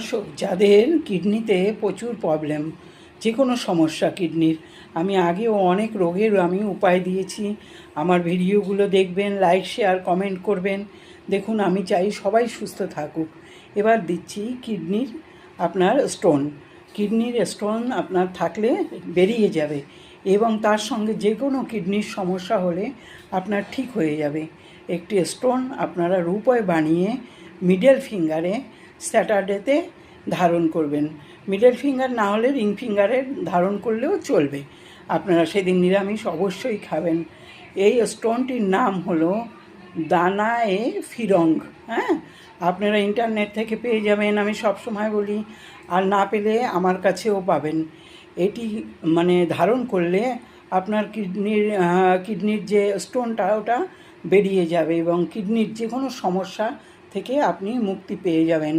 দর্শক, যাদের কিডনিতে প্রচুর প্রবলেম, যে কোনো সমস্যা কিডনির, আমি আগেও অনেক রোগের উপায় দিয়েছি। আমার ভিডিওগুলো দেখবেন, লাইক শেয়ার কমেন্ট করবেন। দেখুন, আমি চাই সবাই সুস্থ থাকুক। এবার দিচ্ছি কিডনির আপনার স্টোন। কিডনির স্টোন আপনার থাকলে বেরিয়ে যাবে এবং তার সঙ্গে যে কোনো কিডনির সমস্যা হলে আপনার ঠিক হয়ে যাবে। একটি স্টোন আপনারা রূপোয় বানিয়ে মিডল ফিঙ্গারে স্যাটারডেতে ধারণ করবেন। মিডল ফিঙ্গার না হলে রিং ফিঙ্গারে ধারণ করলেও চলবে। আপনারা সেদিন নিরামিষ অবশ্যই খাবেন। এই স্টোনটির নাম হলো দানায়ে ফিরং। হ্যাঁ, আপনারা ইন্টারনেট থেকে পেয়ে যাবেন, আমি সব সময় বলি। আর না পেলে আমার কাছেও পাবেন। এটি ধারণ করলে আপনার কিডনির যে স্টোনটা ওটা বেরিয়ে যাবে এবং কিডনির যে কোনো সমস্যা থেকে আপনি মুক্তি পেয়ে যাবেন।